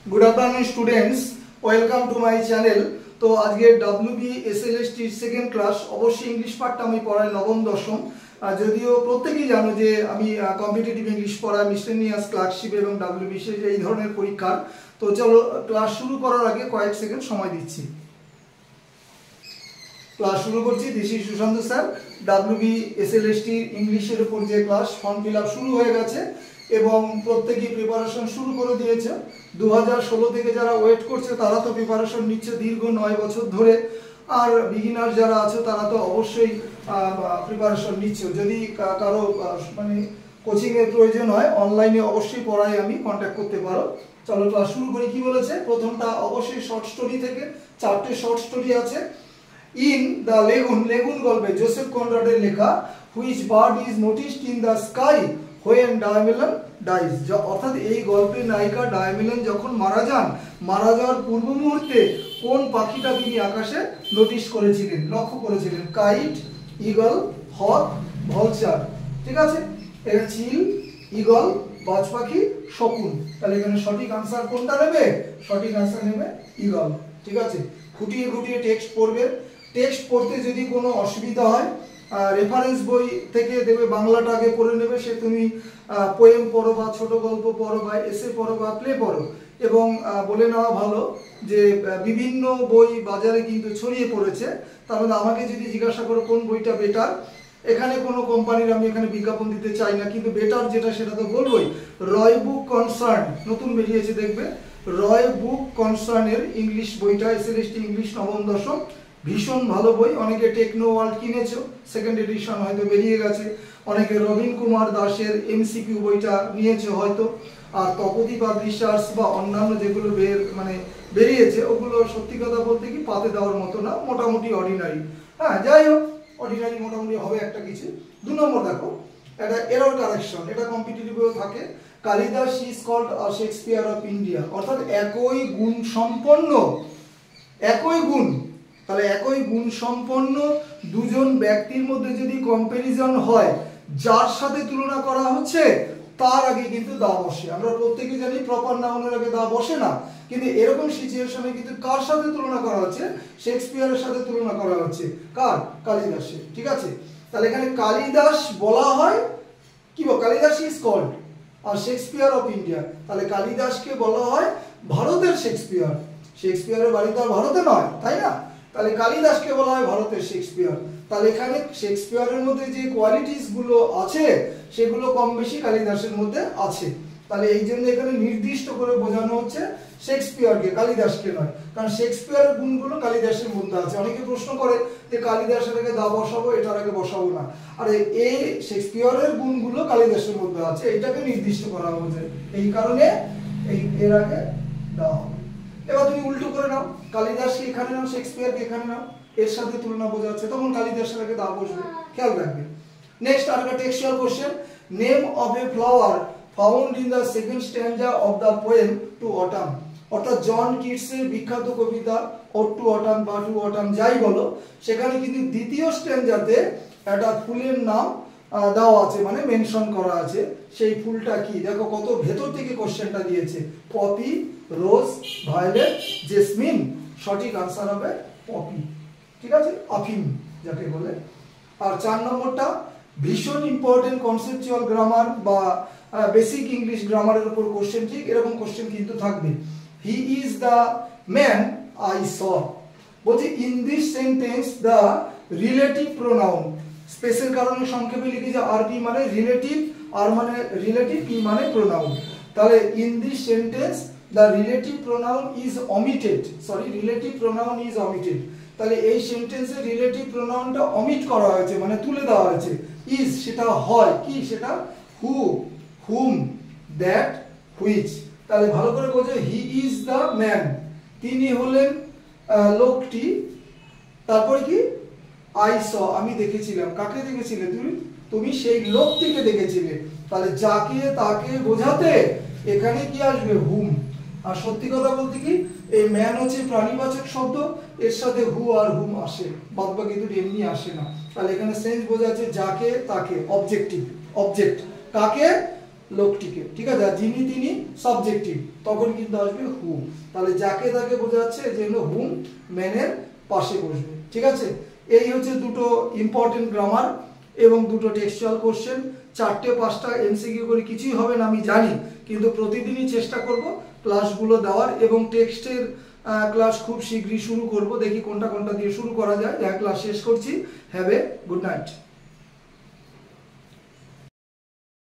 Good afternoon students, welcome to my channel. तो आज के WBSLST सेकेंड क्लास अवश्य इंग्लिश पार्ट पढ़ाई नवम दशम। যদিও প্রত্যেকেই জানো যে আমি কম্পিটিটিভ ইংলিশ পড়াই মিসলেনিয়াস ক্লার্কশিপ এবং WBCS এই ধরনের পরীক্ষা। তো চলো ক্লাস শুরু করার আগে কয়েক সেকেন্ড সময় দিচ্ছি। ক্লাস শুরু করছি। This is Sushant sir. WBSLST ইংলিশের উপর যে ক্লাস ফর্ম ফিল আপ শুরু হয়ে গেছে এবং প্রত্যেকেই প্রিপারেশন শুরু করে দিয়েছে। 2016 থেকে যারা ওয়েট করছে তারা তো প্রিপারেশন নিচ্ছে দীর্ঘ 9 বছর ধরে, আর বিগিনার যারা আছে তারা তো অবশ্যই প্রিপারেশন নিচ্ছে। যদি কারো মানে কোচিং এর প্রয়োজন হয় অনলাইনে অবশ্যই পড়াই আমি কন্ট্যাক্ট করতে পারো। চলো ক্লাস শুরু করি। কি বলেছে প্রথমটা অবশ্যই শর্ট স্টোরি থেকে, 4টে শর্ট স্টোরি আছে। ইন দ্য লেগুন, লেগুন গল্পে জোসেফ কনরাডের লেখা which bird is noticed in the sky when Diamelen dies, অর্থাৎ এই গল্পের নায়িকা ডায়ামেলন যখন মারা যান, মারা যাওয়ার পূর্ব মুহূর্তে কোন পাখিটা তিনি আকাশে নোটিস করেছিলেন, লক্ষ্য করেছিলেন? কাইট, ইগল, হক, ভলচার। ঠিক আছে, এটা চিল, ইগল, বাজ পাখি, শকুন। তাহলে এখানে সঠিক আনসার কোনটা নেবে? সঠিক আনসার নেবে ইগল। ঠিক আছে, খুঁটিয়ে খুঁটিয়ে টেক্সট পড়বে। টেক্সট পড়তে যদি কোনো অসুবিধা হয় রেফারেন্স বই থেকে দেবে, বাংলাটা আগে পড়ে নেবে। সে তুমি পোয়েম পড়ো বা ছোট গল্প পড়ো বা এসে পড়ো বা প্লে পড়ো। এবং বলে নেওয়া ভালো যে বিভিন্ন বই বাজারে কিন্তু ছড়িয়ে পড়েছে। তার মধ্যে আমাকে যদি জিজ্ঞাসা করো কোন বইটা বেটার, এখানে কোনো কোম্পানির আমি এখানে বিজ্ঞাপন দিতে চাই না, কিন্তু বেটার যেটা সেটা তো বলবোই। রয় বুক কনসার্ন নতুন বেরিয়েছে, দেখবে রয় বুক কনসার্নের ইংলিশ বইটা, SLST ইংলিশ নবম দশম, ভীষণ ভালো বই। অনেকে টেকনো ওয়ার্ল্ড কিনেছো, সেকেন্ড এডিশন হয়তো বেরিয়ে গেছে। অনেকে রবীন কুমার দাসের MCQ বইটা নিয়েছো হয়তো। আর তপতি পাবলিশার্স বা অন্যান্য যেগুলো বেরিয়েছে ওগুলো সত্যি কথা বলতে কি পাতে দেওয়ার মতো না, মোটামুটি অর্ডিনারি। হ্যাঁ, যাই হোক, অর্ডিনারি মোটামুটি হবে একটা কিছু। 2 নম্বর দেখো, এটা এরর কারেকশন, এটা কম্পিটিটিভেও থাকে। Kalidas is called a Shakespeare of India, অর্থাৎ একই গুণ সম্পন্ন, একই গুণ, তাহলে একই গুণ সম্পন্ন দুজন ব্যক্তির মধ্যে যদি কম্প্যারিজন হয়, যার সাথে তুলনা করা হচ্ছে তার আগে কিন্তু দা বসে। আমরা প্রত্যেকে জানি প্রপার নাউনের আগে দা বসে না, কিন্তু এরকম সিচুয়েশনে কিন্তু কার সাথে তুলনা করা হচ্ছে? শেক্সপিয়ারের সাথে তুলনা করা হচ্ছে। কার? কালিদাসের। ঠিক আছে, তাহলে এখানে কালিদাস বলা হয় কি, Kalidas is called are Shakespeare of India. তাহলে কালিদাসকে বলা হয় ভারতের শেক্সপিয়ার। শেক্সপিয়ারের বাড়ি তো আর ভারতে নয়, তাই না? তাহলে কালিদাসকে বলা হয় ভারতের শেক্সপিয়ার। তাহলে এখানে শেক্সপিয়ারের মধ্যে যে কোয়ালিটিস গুলো আছে সেগুলো কম বেশি কালিদাসের মধ্যে আছে। তাহলে এই জন্য এখানে নির্দিষ্ট করে বোঝানো হচ্ছে শেক্সপিয়ারকে, কালিদাসকে নয়, কারণ শেক্সপিয়ারের গুণগুলো কালিদাসের মধ্যে আছে। অনেকে প্রশ্ন করে যে কালিদাসের আগে দা বসাবো, এটার আগে বসাবো না। আর এই শেক্সপিয়ারের গুণগুলো কালিদাসের মধ্যে আছে, এটাকে নির্দিষ্ট করা হয়েছে, এই কারণে এর আগে দা হবে। এবার তুমি উল্টো করে নাও, কালিদাসকে এখানে নাও, শেক্সপিয়ারকে এখানে নাও, এর সাথে তুলনা বোঝাচ্ছে, তখন কালিদাসের আগে দা বসবে। খেয়াল রাখবে। নেক্সট আরেকটা textual question, name of a flower found in the second stanza of the poem To Autumn, অর্থাৎ জন কিটসের বিখ্যাত কবিতা ওড টু অটাম বা টু অটাম যাই বলো, সেখানে কিন্তু দ্বিতীয় স্ট্যান্জাতে একটা ফুলের নাম দেওয়া আছে, মানে মেনশন করা আছে। সেই ফুলটা কি? দেখো কত ভেতর থেকে কোশ্চেনটা দিয়েছে। Poppy, rose, violet, jasmine. সঠিক আনসার হবে পপি। ঠিক আছে, আফিম যাকে বলে। আর 4 নম্বরটা ভীষণ ইম্পর্টেন্ট কনসেপচুয়াল গ্রামার বা বেসিক ইংলিশ গ্রামারের উপর কোশ্চেন, ঠিক এরকম কোশ্চেন কিন্তু থাকবে। He is the man I saw, বলছি in this sentence the relative pronoun, স্পেসের কারণে সংক্ষেপে লিখেছে আর পি মানে রিলেটিভ, আর মানে রিলেটিভ, পি মানে প্রোনাউন। তাহলে in this sentence the relative pronoun is omitted, sorry relative pronoun is omitted. তাহলে এই সেন্টেন্সে রিলেটিভ প্রোনাউনটা অমিট করা হয়েছে, মানে তুলে দেওয়া হয়েছে। ইজ সেটা হয় কি, সেটা হু, হুম, দ্যাট, হুইচ। তাহলে ভালো করে বোঝো, হি ইজ দ্য ম্যান, তিনি হলেন লোকটি। তারপরে কি? আই স, আমি দেখেছিলাম। কাকে দেখেছিলে তুমি? তুমি সেই লোকটিকে দেখেছিলে। তাহলে যাকে তাকে বোঝাতে এখানে কি আসবে? হুম। আর সত্যি কথা বলতে কি, এই ম্যান হচ্ছে প্রাণীবাচক শব্দ, এর সাথে হু আর হুম আসে, বাদ বাকি দুটো এমনি আসে না। তাহলে এখানে সেন্স বোঝাচ্ছে যাকে তাকে, অবজেক্টিভ, অবজেক্ট। কাকে? লোকটিকে, ঠিক আছে। আর যিনি তিনি সাবজেক্টিভ, তখন কিন্তু আসবে হু। তাহলে যাকে তাকে বোঝাচ্ছে, যে হলো হুম ম্যানের পাশে বসবে, ঠিক আছে। এই হচ্ছে দুটো ইম্পর্টেন্ট গ্রামার এবং দুটো টেক্সচুয়াল কোশ্চেন। 4টে 5টা এমসিকিউ করে কিছুই হবে না আমি জানি, কিন্তু প্রতিদিনই চেষ্টা করব ক্লাসগুলো দেওয়ার। এবং টেক্সটের ক্লাস খুব শীঘ্রই শুরু করব, দেখি কোনটা কোনটা দিয়ে শুরু করা যায়। ক্লাস শেষ করছি। Have a good night.